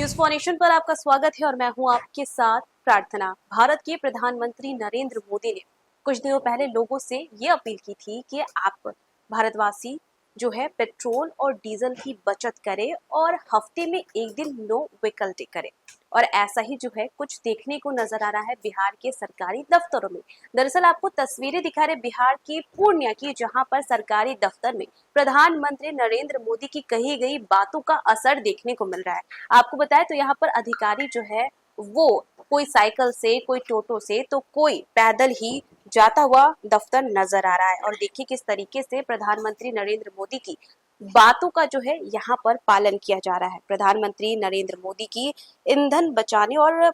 News for nation पर आपका स्वागत है और मैं हूं आपके साथ प्रार्थना। भारत के प्रधानमंत्री नरेंद्र मोदी ने कुछ दिनों पहले लोगों से ये अपील की थी कि आप भारतवासी जो है पेट्रोल और डीजल की बचत करें और हफ्ते में एक दिन नो व्हीकल डे करें। और ऐसा ही जो है कुछ देखने को नजर आ रहा है बिहार के सरकारी दफ्तरों में। दरअसल आपको तस्वीरें दिखा रहे बिहार के पूर्णिया की, जहां पर सरकारी दफ्तर में प्रधानमंत्री नरेंद्र मोदी की कही गई बातों का असर देखने को मिल रहा है। आपको बताएं तो यहाँ पर अधिकारी जो है वो कोई साइकिल से, कोई टोटो से, तो कोई पैदल ही जाता हुआ दफ्तर नजर आ रहा है। और देखिए किस तरीके से प्रधानमंत्री नरेंद्र मोदी की बातों का जो है यहाँ पर पालन किया जा रहा है। प्रधानमंत्री नरेंद्र मोदी की ईंधन बचाने और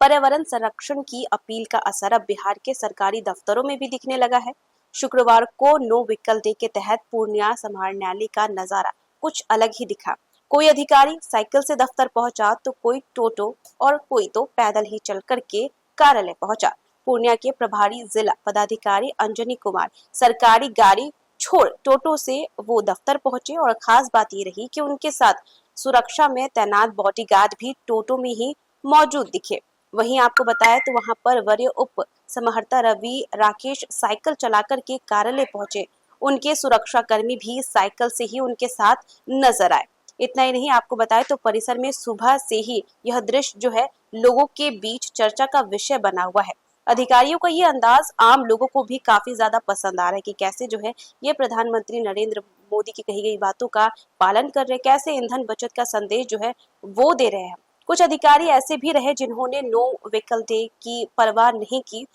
पर्यावरण संरक्षण की अपील का असर अब बिहार के सरकारी दफ्तरों में भी दिखने लगा है। शुक्रवार को नो व्हीकल डे के तहत पूर्णिया समाहरणालय का नजारा कुछ अलग ही दिखा। कोई अधिकारी साइकिल से दफ्तर पहुंचा तो कोई टोटो और कोई तो पैदल ही चल करके कार्यालय पहुंचा। पूर्णिया के प्रभारी जिला पदाधिकारी अंजनी कुमार सरकारी गाड़ी छोड़ टोटो से वो दफ्तर पहुंचे और खास बात ये रही कि उनके साथ सुरक्षा में तैनात बॉडीगार्ड भी टोटो में ही मौजूद दिखे। वहीं आपको बताया तो वहां पर वरीय उप समाहर्ता रवि राकेश साइकिल चलाकर के कार्यालय पहुंचे। उनके सुरक्षा कर्मी भी साइकिल से ही उनके साथ नजर आए। इतना ही नहीं, आपको बताया तो परिसर में सुबह से ही यह दृश्य जो है लोगों के बीच चर्चा का विषय बना हुआ है। अधिकारियों का ये अंदाज आम लोगों को भी काफी ज्यादा पसंद आ रहा है कि कैसे जो है ये प्रधानमंत्री नरेंद्र मोदी की कही गई बातों का पालन कर रहे, कैसे ईंधन बचत का संदेश जो है वो दे रहे हैं। कुछ अधिकारी ऐसे भी रहे जिन्होंने नो व्हीकल डे की परवाह नहीं की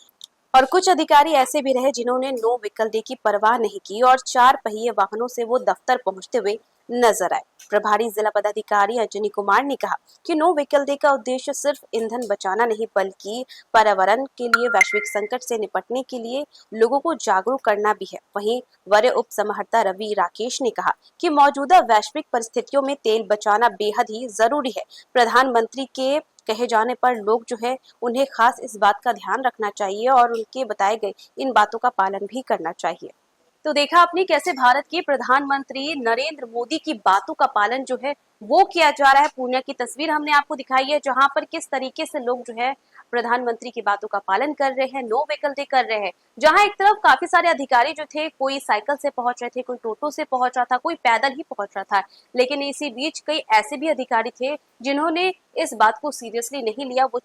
और कुछ अधिकारी ऐसे भी रहे जिन्होंने नो व्हीकल डे की परवाह नहीं की और चार पहिए वाहनों से वो दफ्तर पहुंचते हुए नजर आए। प्रभारी जिला पदाधिकारी अंजनी कुमार ने कहा कि नो व्हीकल डे का उद्देश्य सिर्फ ईंधन बचाना नहीं बल्कि पर्यावरण के लिए वैश्विक संकट से निपटने के लिए लोगों को जागरूक करना भी है। वहीं वरीय उप समाहर्ता रवि राकेश ने कहा कि मौजूदा वैश्विक परिस्थितियों में तेल बचाना बेहद ही जरूरी है। प्रधानमंत्री के कहे जाने पर लोग जो है उन्हें खास इस बात का ध्यान रखना चाहिए और उनके बताए गए इन बातों का पालन भी करना चाहिए। तो देखा आपने कैसे भारत के प्रधानमंत्री नरेंद्र मोदी की बातों का पालन जो है वो किया जा रहा है। पूर्णिया की तस्वीर हमने आपको दिखाई है जहां पर किस तरीके से लोग जो है प्रधानमंत्री की बातों का पालन कर रहे हैं, नो व्हीकल डे कर रहे हैं। जहां एक तरफ काफी सारे अधिकारी जो थे, कोई साइकिल से पहुंच रहे थे, कोई टोटो से पहुंच रहा था, कोई पैदल ही पहुंच रहा था, लेकिन इसी बीच कई ऐसे भी अधिकारी थे जिन्होंने इस बात को सीरियसली नहीं लिया। वो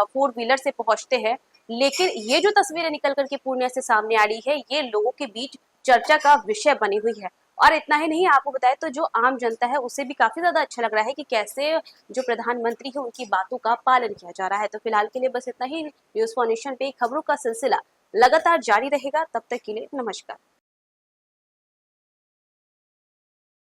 फोर व्हीलर से पहुंचते हैं, लेकिन ये जो तस्वीरें निकल करके पूर्णिया से सामने आ रही है ये लोगों के बीच चर्चा का विषय बनी हुई है। और इतना ही नहीं, आपको बताए तो जो आम जनता है उसे भी काफी ज्यादा अच्छा लग रहा है कि कैसे जो प्रधानमंत्री है उनकी बातों का पालन किया जा रहा है। तो फिलहाल के लिए बस इतना ही। न्यूज फॉर नेशन पे खबरों का सिलसिला लगातार जारी रहेगा। तब तक के लिए नमस्कार।